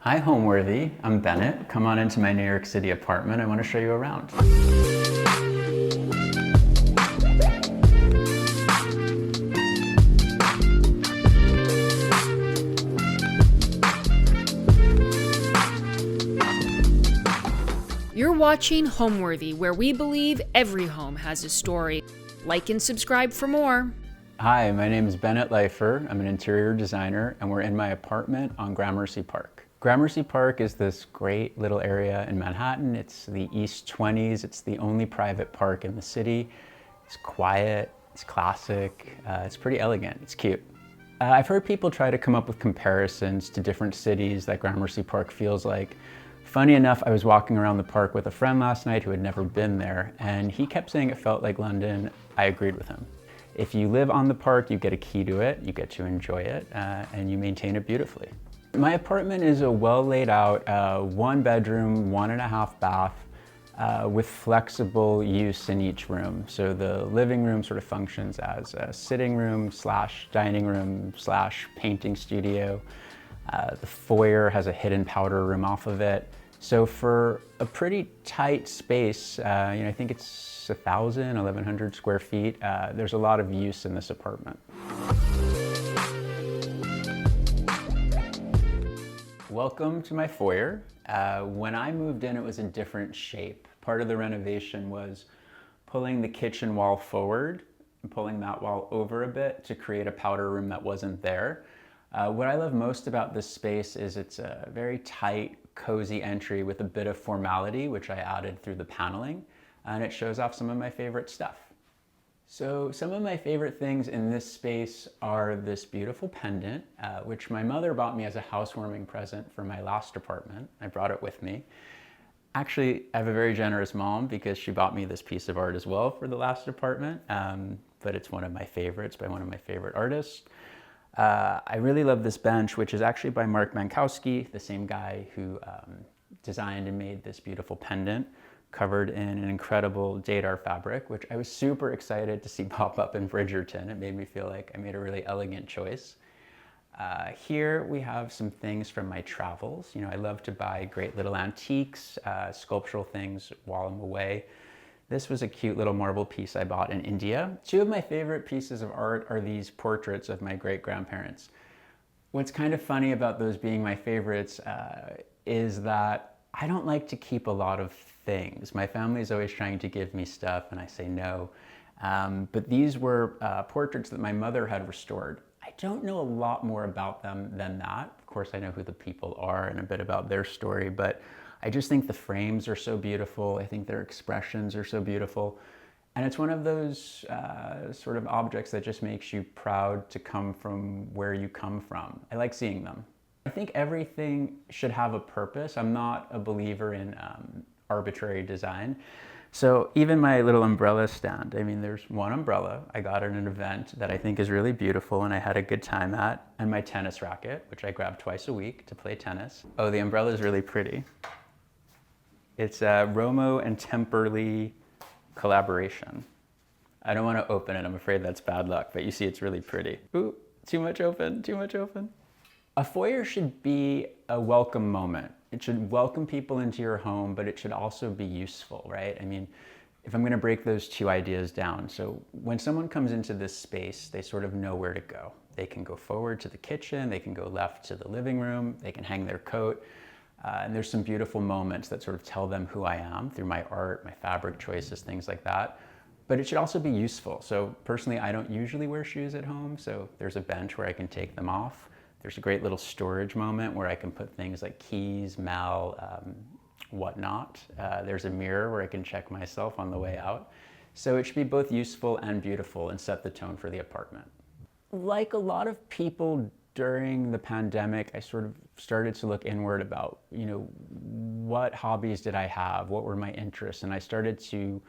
Hi, Homeworthy. I'm Bennett. Come on into my New York City apartment. I want to show you around. You're watching Homeworthy, where we believe every home has a story. Like and subscribe for more. Hi, my name is Bennett Leifer. I'm an interior designer, and we're in my apartment on Gramercy Park. Gramercy Park is this great little area in Manhattan. It's the East 20s. It's the only private park in the city. It's quiet, it's classic, it's pretty elegant, it's cute. I've heard people try to come up with comparisons to different cities that Gramercy Park feels like. Funny enough, I was walking around the park with a friend last night who had never been there, and he kept saying it felt like London. I agreed with him. If you live on the park, you get a key to it, you get to enjoy it, and you maintain it beautifully. My apartment is a well laid out, 1-bedroom, 1.5 bath, with flexible use in each room. So the living room sort of functions as a sitting room / dining room / painting studio. The foyer has a hidden powder room off of it. So for a pretty tight space, I think it's 1,100 square feet, there's a lot of use in this apartment. Welcome to my foyer. When I moved in, it was a different shape. Part of the renovation was pulling the kitchen wall forward and pulling that wall over a bit to create a powder room that wasn't there. What I love most about this space is it's a very tight, cozy entry with a bit of formality, which I added through the paneling, and it shows off some of my favorite stuff. So some of my favorite things in this space are this beautiful pendant, which my mother bought me as a housewarming present for my last apartment. I brought it with me. Actually, I have a very generous mom because she bought me this piece of art as well for the last apartment, but it's one of my favorites by one of my favorite artists. I really love this bench, which is actually by Mark Mankowski, the same guy who designed and made this beautiful pendant covered in an incredible Dadar fabric, which I was super excited to see pop up in Bridgerton. It made me feel like I made a really elegant choice. Here we have some things from my travels. I love to buy great little antiques, sculptural things while I'm away. This was a cute little marble piece I bought in India. Two of my favorite pieces of art are these portraits of my great-grandparents. What's kind of funny about those being my favorites is that I don't like to keep a lot of things. My family's always trying to give me stuff and I say no. But these were portraits that my mother had restored. I don't know a lot more about them than that. Of course, I know who the people are and a bit about their story, but I just think the frames are so beautiful. I think their expressions are so beautiful. And it's one of those sort of objects that just makes you proud to come from where you come from. I like seeing them. I think everything should have a purpose. I'm not a believer in arbitrary design. So even my little umbrella stand, there's one umbrella I got at an event that I think is really beautiful and I had a good time at, and my tennis racket, which I grab twice a week to play tennis. Oh, the umbrella is really pretty. It's a Romo and Temperley collaboration. I don't want to open it, I'm afraid that's bad luck, but you see it's really pretty. Ooh, too much open, too much open. A foyer should be a welcome moment. It should welcome people into your home, but it should also be useful, right? If I'm gonna break those two ideas down. So when someone comes into this space, they sort of know where to go. They can go forward to the kitchen, they can go left to the living room, they can hang their coat. And there's some beautiful moments that sort of tell them who I am through my art, my fabric choices, things like that. But it should also be useful. So personally, I don't usually wear shoes at home, so there's a bench where I can take them off. There's a great little storage moment where I can put things like keys, mail, whatnot. There's a mirror where I can check myself on the way out. So it should be both useful and beautiful and set the tone for the apartment. Like a lot of people during the pandemic, I sort of started to look inward about, what hobbies did I have? What were my interests? And I started to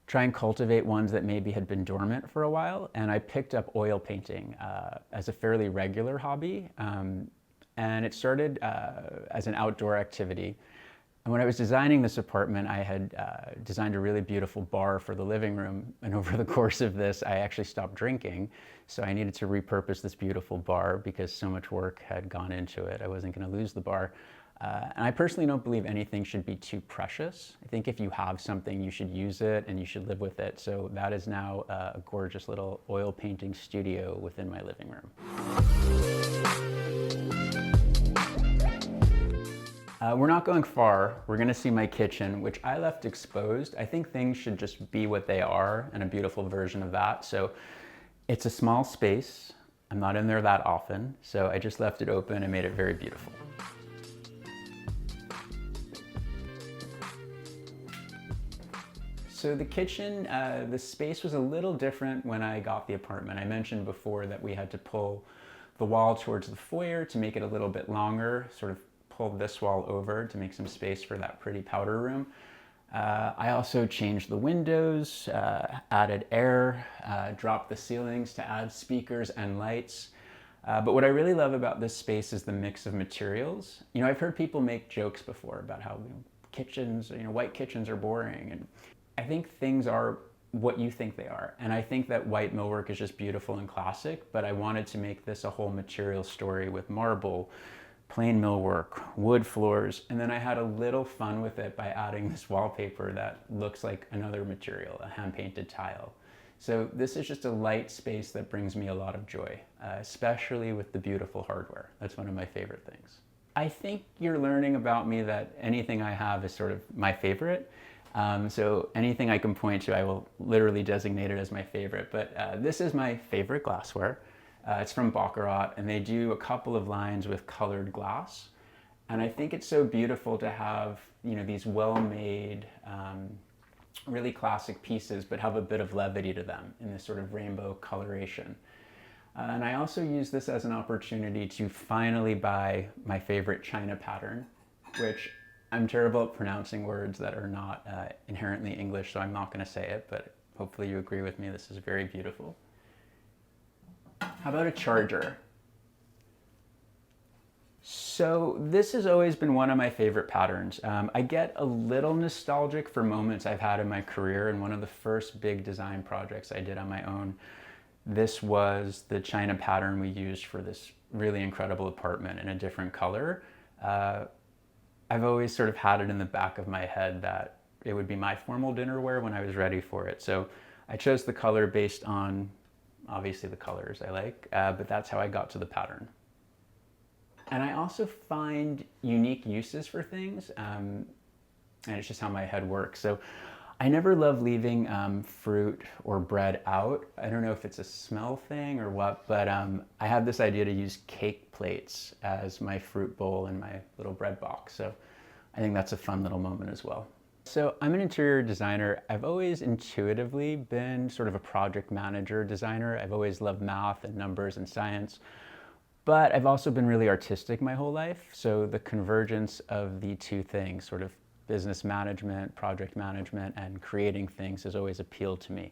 try and cultivate ones that maybe had been dormant for a while. And I picked up oil painting as a fairly regular hobby. And it started as an outdoor activity. And when I was designing this apartment, I had designed a really beautiful bar for the living room. And over the course of this, I actually stopped drinking. So I needed to repurpose this beautiful bar because so much work had gone into it. I wasn't going to lose the bar. And I personally don't believe anything should be too precious. I think if you have something, you should use it and you should live with it. So that is now a gorgeous little oil painting studio within my living room. We're not going far. We're gonna see my kitchen, which I left exposed. I think things should just be what they are and a beautiful version of that. So it's a small space. I'm not in there that often. So I just left it open and made it very beautiful. So the kitchen, the space was a little different when I got the apartment. I mentioned before that we had to pull the wall towards the foyer to make it a little bit longer, sort of pulled this wall over to make some space for that pretty powder room. I also changed the windows, added air, dropped the ceilings to add speakers and lights. But what I really love about this space is the mix of materials. You know, I've heard people make jokes before about how kitchens, white kitchens are boring. And I think things are what you think they are. And I think that white millwork is just beautiful and classic, but I wanted to make this a whole material story with marble, plain millwork, wood floors, and then I had a little fun with it by adding this wallpaper that looks like another material, a hand-painted tile. So this is just a light space that brings me a lot of joy, especially with the beautiful hardware. That's one of my favorite things. I think you're learning about me that anything I have is sort of my favorite. So anything I can point to, I will literally designate it as my favorite. But this is my favorite glassware. It's from Baccarat, and they do a couple of lines with colored glass. And I think it's so beautiful to have, these well-made, really classic pieces, but have a bit of levity to them in this sort of rainbow coloration. And I also use this as an opportunity to finally buy my favorite China pattern, which I'm terrible at pronouncing words that are not inherently English, so I'm not going to say it, but hopefully you agree with me. This is very beautiful. How about a charger? So this has always been one of my favorite patterns. I get a little nostalgic for moments I've had in my career, and one of the first big design projects I did on my own, this was the China pattern we used for this really incredible apartment in a different color. I've always sort of had it in the back of my head that it would be my formal dinnerware when I was ready for it. So I chose the color based on, obviously, the colors I like, but that's how I got to the pattern. And I also find unique uses for things, and it's just how my head works. So I never love leaving fruit or bread out. I don't know if it's a smell thing or what, but I had this idea to use cake plates as my fruit bowl and my little bread box. So I think that's a fun little moment as well. So I'm an interior designer. I've always intuitively been sort of a project manager designer. I've always loved math and numbers and science, but I've also been really artistic my whole life. So the convergence of the two things, sort of business management, project management, and creating things has always appealed to me.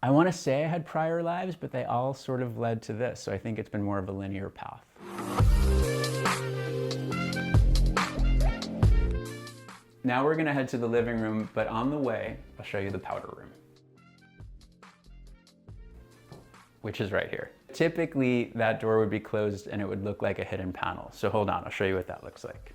I want to say I had prior lives, but they all sort of led to this. So I think it's been more of a linear path. Now we're gonna head to the living room, but on the way, I'll show you the powder room, which is right here. Typically, that door would be closed and it would look like a hidden panel. So hold on, I'll show you what that looks like.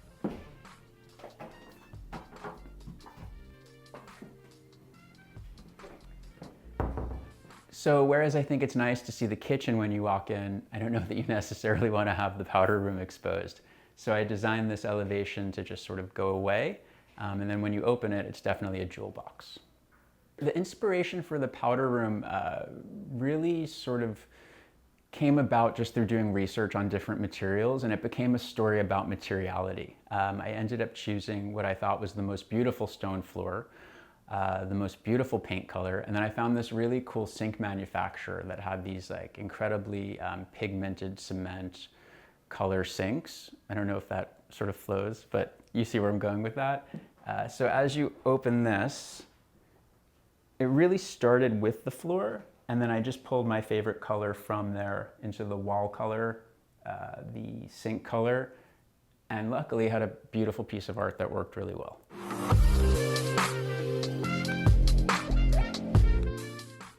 So whereas I think it's nice to see the kitchen when you walk in, I don't know that you necessarily want to have the powder room exposed. So I designed this elevation to just sort of go away. And then when you open it, it's definitely a jewel box. The inspiration for the powder room really sort of came about just through doing research on different materials, and it became a story about materiality. I ended up choosing what I thought was the most beautiful stone floor, the most beautiful paint color, and then I found this really cool sink manufacturer that had these like incredibly pigmented cement color sinks. I don't know if that sort of flows, but you see where I'm going with that. So as you open this, it really started with the floor, and then I just pulled my favorite color from there into the wall color, the sink color, and luckily had a beautiful piece of art that worked really well.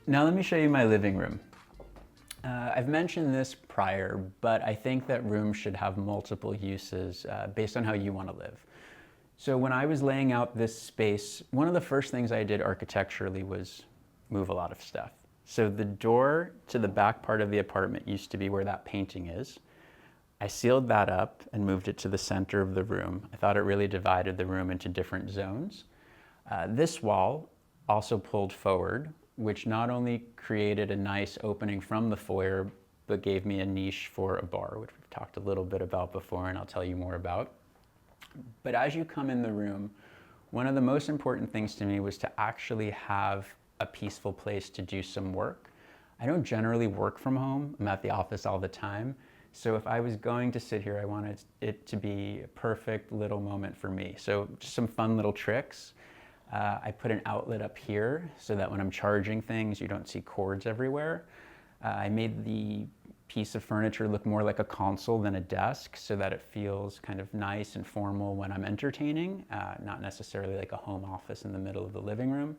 Now let me show you my living room. I've mentioned this prior, but I think that rooms should have multiple uses based on how you want to live. So when I was laying out this space, one of the first things I did architecturally was move a lot of stuff. So the door to the back part of the apartment used to be where that painting is. I sealed that up and moved it to the center of the room. I thought it really divided the room into different zones. This wall also pulled forward, which not only created a nice opening from the foyer, but gave me a niche for a bar, which we've talked a little bit about before and I'll tell you more about. But as you come in the room, one of the most important things to me was to actually have a peaceful place to do some work. I don't generally work from home. I'm at the office all the time. So if I was going to sit here, I wanted it to be a perfect little moment for me. So just some fun little tricks. I put an outlet up here so that when I'm charging things, you don't see cords everywhere. I made the piece of furniture look more like a console than a desk so that it feels kind of nice and formal when I'm entertaining, not necessarily like a home office in the middle of the living room.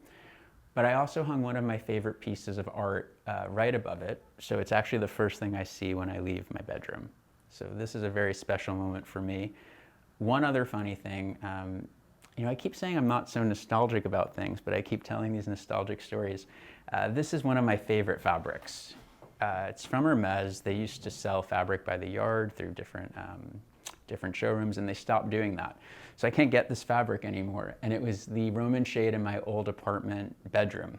But I also hung one of my favorite pieces of art right above it. So it's actually the first thing I see when I leave my bedroom. So this is a very special moment for me. One other funny thing, I keep saying I'm not so nostalgic about things, but I keep telling these nostalgic stories. This is one of my favorite fabrics. It's from Hermes. They used to sell fabric by the yard through different showrooms, and they stopped doing that. So I can't get this fabric anymore. And it was the Roman shade in my old apartment bedroom.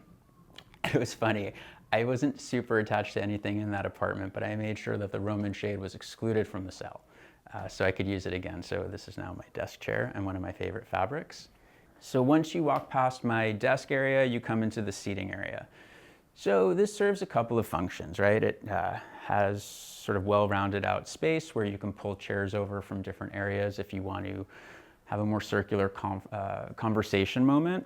It was funny. I wasn't super attached to anything in that apartment, but I made sure that the Roman shade was excluded from the sale so I could use it again. So this is now my desk chair and one of my favorite fabrics. So once you walk past my desk area, you come into the seating area. So this serves a couple of functions, right? It has sort of well-rounded out space where you can pull chairs over from different areas if you want to have a more circular conversation moment.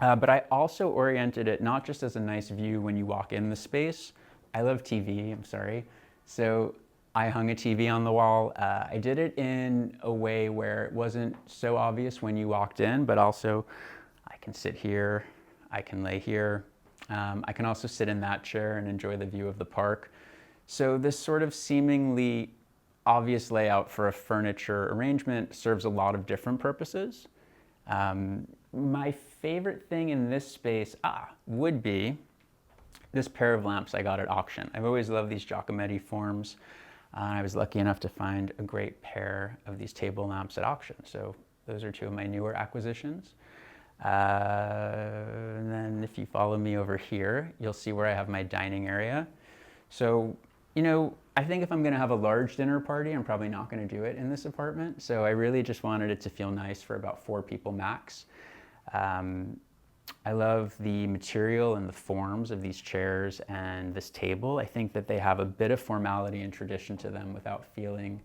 But I also oriented it not just as a nice view when you walk in the space. I love TV, I'm sorry. So I hung a TV on the wall. I did it in a way where it wasn't so obvious when you walked in, but also I can sit here, I can lay here. I can also sit in that chair and enjoy the view of the park. So this sort of seemingly obvious layout for a furniture arrangement serves a lot of different purposes. My favorite thing in this space would be this pair of lamps I got at auction. I've always loved these Giacometti forms. I was lucky enough to find a great pair of these table lamps at auction. So those are two of my newer acquisitions. And then if you follow me over here, you'll see where I have my dining area. So, I think if I'm going to have a large dinner party, I'm probably not going to do it in this apartment. So I really just wanted it to feel nice for about 4 people max. I love the material and the forms of these chairs and this table. I think that they have a bit of formality and tradition to them without feeling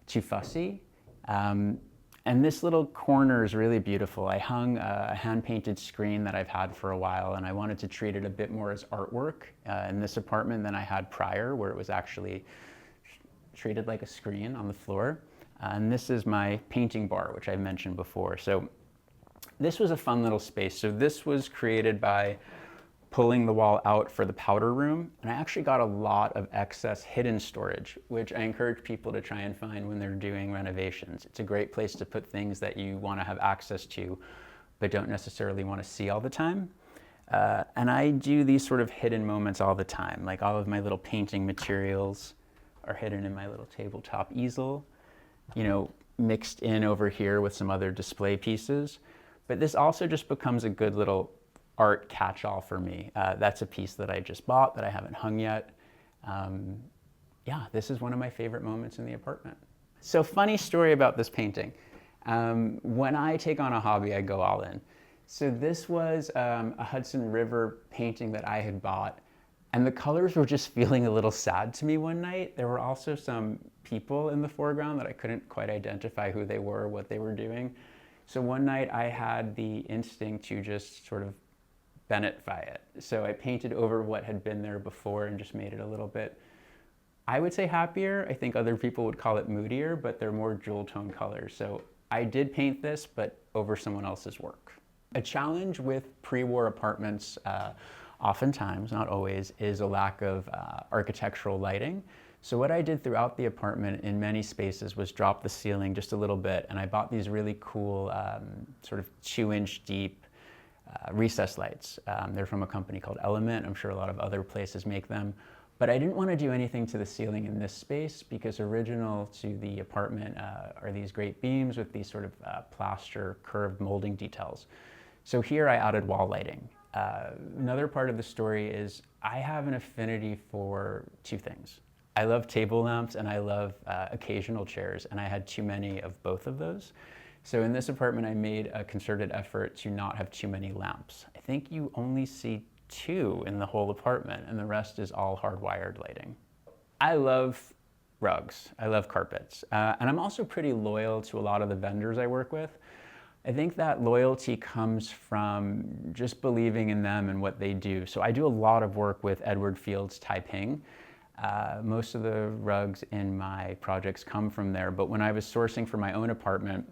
too fussy. And this little corner is really beautiful. I hung a hand-painted screen that I've had for a while, and I wanted to treat it a bit more as artwork in this apartment than I had prior, where it was actually treated like a screen on the floor. And this is my painting bar, which I've mentioned before. So this was a fun little space. So this was created by pulling the wall out for the powder room. And I actually got a lot of excess hidden storage, which I encourage people to try and find when they're doing renovations. It's a great place to put things that you want to have access to, but don't necessarily want to see all the time. And I do these sort of hidden moments all the time. Like all of my little painting materials are hidden in my little tabletop easel, mixed in over here with some other display pieces. But this also just becomes a good little art catch-all for me. That's a piece that I just bought that I haven't hung yet. This is one of my favorite moments in the apartment. So funny story about this painting. When I take on a hobby, I go all in. So this was a Hudson River painting that I had bought, and the colors were just feeling a little sad to me one night. There were also some people in the foreground that I couldn't quite identify who they were, what they were doing. So one night I had the instinct to just sort of Bennett-fy it. So I painted over what had been there before and just made it a little bit, I would say happier. I think other people would call it moodier, but they're more jewel tone colors. So I did paint this, but over someone else's work. A challenge with pre-war apartments oftentimes, not always, is a lack of architectural lighting. So what I did throughout the apartment in many spaces was drop the ceiling just a little bit, and I bought these really cool sort of 2-inch deep recessed lights. They're from a company called Element. I'm sure a lot of other places make them. But I didn't want to do anything to the ceiling in this space because original to the apartment are these great beams with these sort of plaster curved molding details. So here I added wall lighting. Another part of the story is I have an affinity for two things. I love table lamps and I love occasional chairs, and I had too many of both of those. So in this apartment, I made a concerted effort to not have too many lamps. I think you only see 2 in the whole apartment, and the rest is all hardwired lighting. I love rugs. I love carpets. And I'm also pretty loyal to a lot of the vendors I work with. I think that loyalty comes from just believing in them and what they do. So I do a lot of work with Edward Field's Taiping. Most of the rugs in my projects come from there, but when I was sourcing for my own apartment,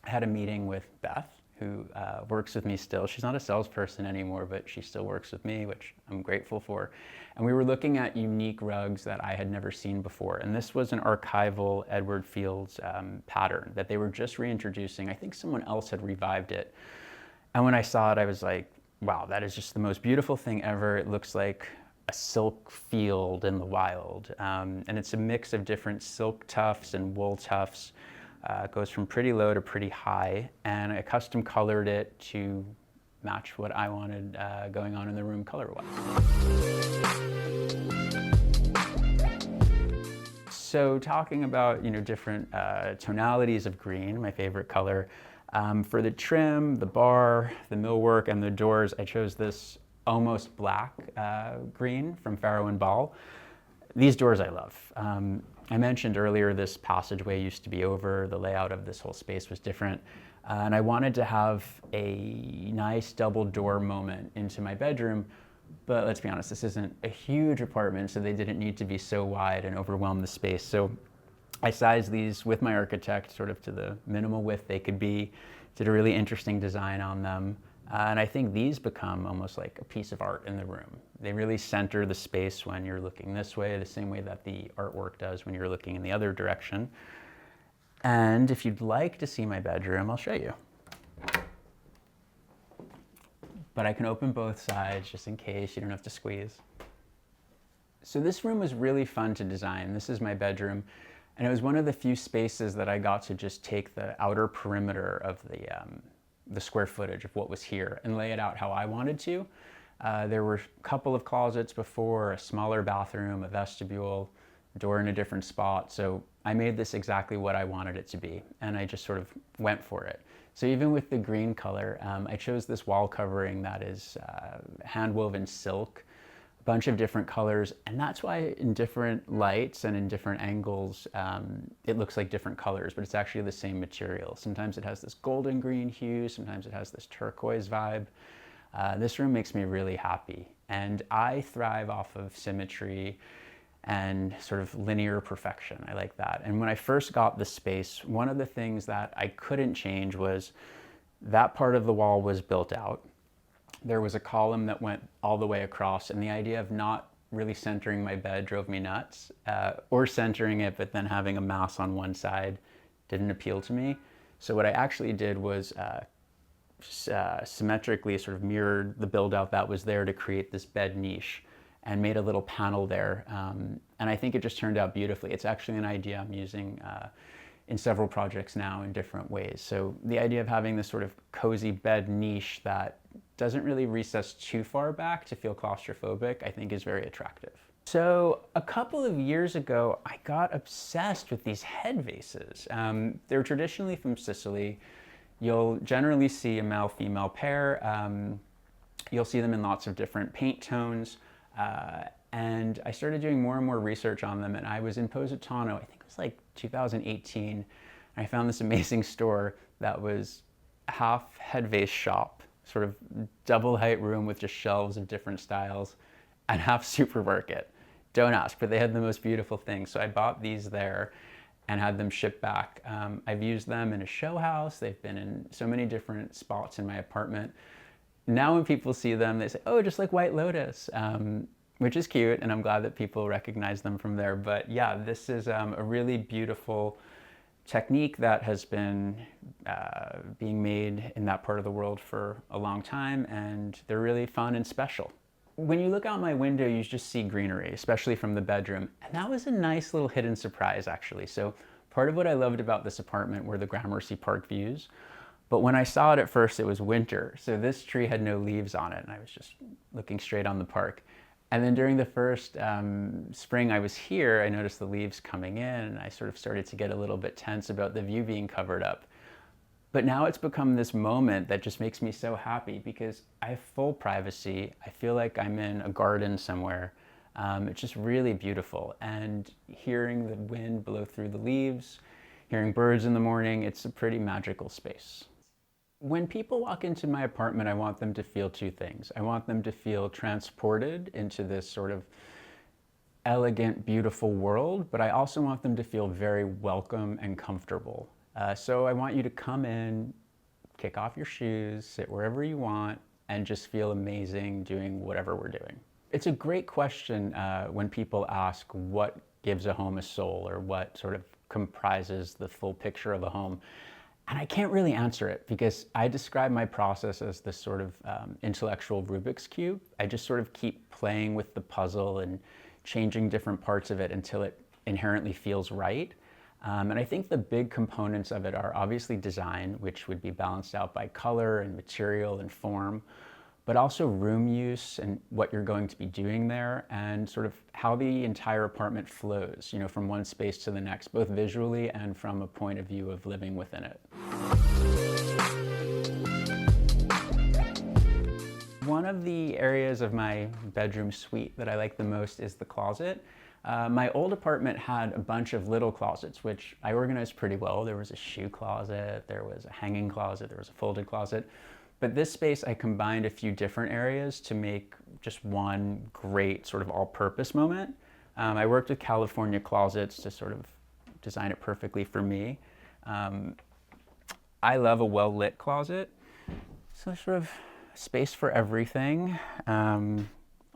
I had a meeting with Beth, who works with me still. She's not a salesperson anymore, but she still works with me, which I'm grateful for. And we were looking at unique rugs that I had never seen before. And this was an archival Edward Field's pattern that they were just reintroducing. I think someone else had revived it. And when I saw it, I was like, wow, that is just the most beautiful thing ever. It looks like a silk field in the wild. And it's a mix of different silk tufts and wool tufts. It goes from pretty low to pretty high, and I custom colored it to match what I wanted going on in the room color-wise. So talking about different tonalities of green, my favorite color, for the trim, the bar, the millwork, and the doors, I chose this almost black green from Farrow & Ball. These doors I love. I mentioned earlier this passageway used to be over, the layout of this whole space was different, and I wanted to have a nice double door moment into my bedroom, but let's be honest, this isn't a huge apartment, so they didn't need to be so wide and overwhelm the space. So I sized these with my architect sort of to the minimal width they could be, did a really interesting design on them. And I think these become almost like a piece of art in the room. They really center the space when you're looking this way, the same way that the artwork does when you're looking in the other direction. And if you'd like to see my bedroom, I'll show you. But I can open both sides just in case you don't have to squeeze. So this room was really fun to design. This is my bedroom. And it was one of the few spaces that I got to just take the outer perimeter of the square footage of what was here and lay it out how I wanted to. There were a couple of closets before, a smaller bathroom, a vestibule, door in a different spot. So I made this exactly what I wanted it to be, and I just sort of went for it. So even with the green color, I chose this wall covering that is hand-woven silk, a bunch of different colors, and that's why in different lights and in different angles, it looks like different colors, but it's actually the same material. Sometimes it has this golden green hue, sometimes it has this turquoise vibe. This room makes me really happy, and I thrive off of symmetry and sort of linear perfection. I like that. And when I first got the space, one of the things that I couldn't change was that part of the wall was built out. There was a column that went all the way across, and the idea of not really centering my bed drove me nuts, or centering it but then having a mass on one side didn't appeal to me. So what I actually did was symmetrically sort of mirrored the build out that was there to create this bed niche and made a little panel there. And I think it just turned out beautifully. It's actually an idea I'm using in several projects now in different ways. So the idea of having this sort of cozy bed niche that doesn't really recess too far back to feel claustrophobic, I think is very attractive. So a couple of years ago, I got obsessed with these head vases. They're traditionally from Sicily. You'll generally see a male-female pair. You'll see them in lots of different paint tones. And I started doing more and more research on them, and I was in Positano, I think it was like 2018, and I found this amazing store that was half head vase shop, sort of double height room with just shelves of different styles, and half supermarket. Don't ask, but they had the most beautiful things. So I bought these there and had them shipped back. I've used them in a show house. They've been in so many different spots in my apartment. Now when people see them, they say, oh, just like White Lotus, which is cute, and I'm glad that people recognize them from there. But yeah, this is a really beautiful technique that has been being made in that part of the world for a long time, and they're really fun and special. When you look out my window, you just see greenery, especially from the bedroom. And that was a nice little hidden surprise, actually. So part of what I loved about this apartment were the Gramercy Park views. But when I saw it at first, it was winter. So this tree had no leaves on it, and I was just looking straight on the park. And then during the first spring I was here, I noticed the leaves coming in, and I sort of started to get a little bit tense about the view being covered up. But now it's become this moment that just makes me so happy because I have full privacy. I feel like I'm in a garden somewhere. It's just really beautiful. And hearing the wind blow through the leaves, hearing birds in the morning, it's a pretty magical space. When people walk into my apartment, I want them to feel two things. I want them to feel transported into this sort of elegant, beautiful world, but I also want them to feel very welcome and comfortable. So I want you to come in, kick off your shoes, sit wherever you want, and just feel amazing doing whatever we're doing. It's a great question when people ask what gives a home a soul or what sort of comprises the full picture of a home. And I can't really answer it because I describe my process as this sort of intellectual Rubik's Cube. I just sort of keep playing with the puzzle and changing different parts of it until it inherently feels right. And I think the big components of it are obviously design, which would be balanced out by color and material and form, but also room use and what you're going to be doing there and sort of how the entire apartment flows, you know, from one space to the next, both visually and from a point of view of living within it. One of the areas of my bedroom suite that I like the most is the closet. My old apartment had a bunch of little closets, which I organized pretty well. There was a shoe closet, there was a hanging closet, there was a folded closet. But this space, I combined a few different areas to make just one great sort of all-purpose moment. I worked with California Closets to sort of design it perfectly for me. I love a well-lit closet. So sort of space for everything.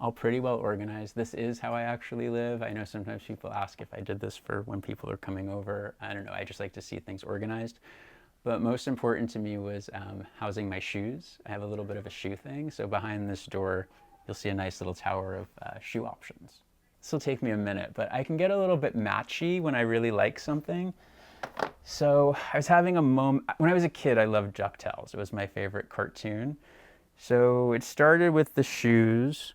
All pretty well organized. This is how I actually live. I know sometimes people ask if I did this for when people are coming over. I don't know, I just like to see things organized. But most important to me was housing my shoes. I have a little bit of a shoe thing. So behind this door, you'll see a nice little tower of shoe options. This will take me a minute, but I can get a little bit matchy when I really like something. So I was having a moment, when I was a kid, I loved DuckTales. It was my favorite cartoon. So it started with the shoes.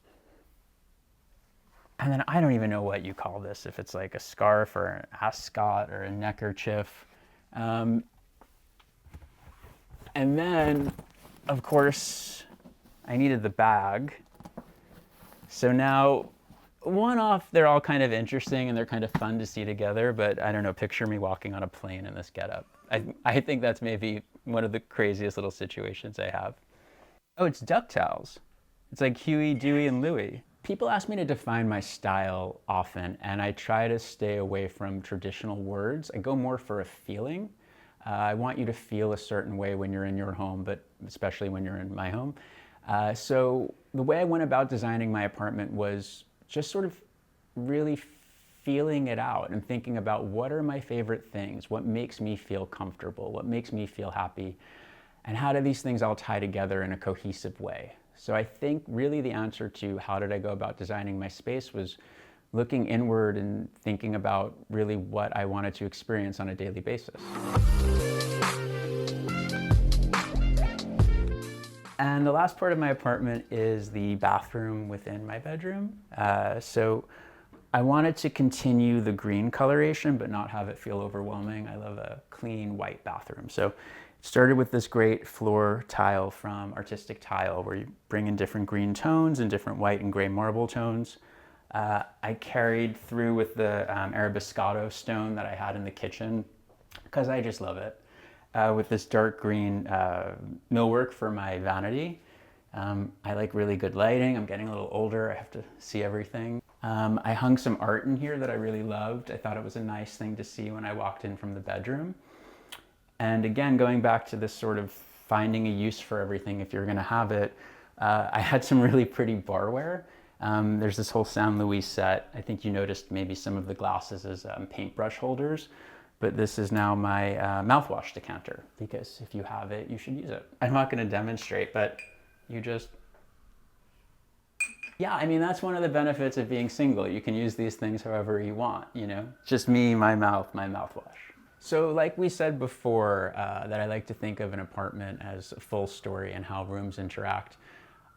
And then I don't even know what you call this, if it's like a scarf or an ascot or a neckerchief. And then, of course, I needed the bag. So now, one off, they're all kind of interesting and they're kind of fun to see together, but I don't know, picture me walking on a plane in this getup. I think that's maybe one of the craziest little situations I have. Oh, it's DuckTales. It's like Huey, Dewey, and Louie. People ask me to define my style often, and I try to stay away from traditional words. I go more for a feeling. I want you to feel a certain way when you're in your home, but especially when you're in my home. So the way I went about designing my apartment was just sort of really feeling it out and thinking about what are my favorite things, what makes me feel comfortable, what makes me feel happy, and how do these things all tie together in a cohesive way. So I think really the answer to how did I go about designing my space was looking inward and thinking about really what I wanted to experience on a daily basis. And the last part of my apartment is the bathroom within my bedroom. So I wanted to continue the green coloration, but not have it feel overwhelming. I love a clean white bathroom. So it started with this great floor tile from Artistic Tile, where you bring in different green tones and different white and gray marble tones. I carried through with the Arabiscato stone that I had in the kitchen, because I just love it. With this dark green millwork for my vanity. I like really good lighting. I'm getting a little older. I have to see everything. I hung some art in here that I really loved. I thought it was a nice thing to see when I walked in from the bedroom. And again, going back to this sort of finding a use for everything if you're going to have it, I had some really pretty barware. There's this whole San Luis set. I think you noticed maybe some of the glasses as paintbrush holders, but this is now my mouthwash decanter, because if you have it, you should use it. I'm not going to demonstrate, but you just, yeah, I mean, that's one of the benefits of being single. You can use these things however you want, you know? Just me, my mouth, my mouthwash. So like we said before, that I like to think of an apartment as a full story and how rooms interact.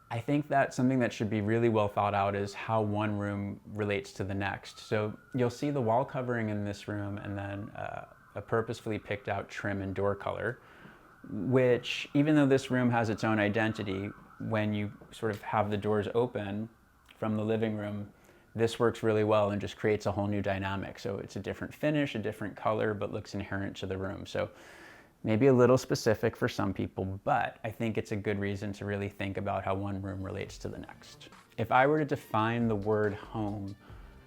I think that something that should be really well thought out is how one room relates to the next. So you'll see the wall covering in this room, and then a purposefully picked out trim and door color, which, even though this room has its own identity, when you sort of have the doors open from the living room, this works really well and just creates a whole new dynamic. So it's a different finish, a different color, but looks inherent to the room. So maybe a little specific for some people, but I think it's a good reason to really think about how one room relates to the next. If I were to define the word home,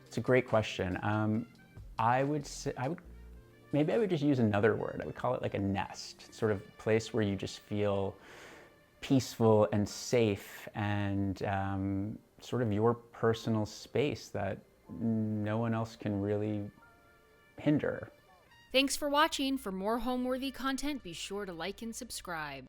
it's a great question. Maybe I would just use another word. I would call it like a nest, sort of place where you just feel peaceful and safe, and sort of your personal space that no one else can really hinder. Thanks for watching. For more Homeworthy content, be sure to like and subscribe.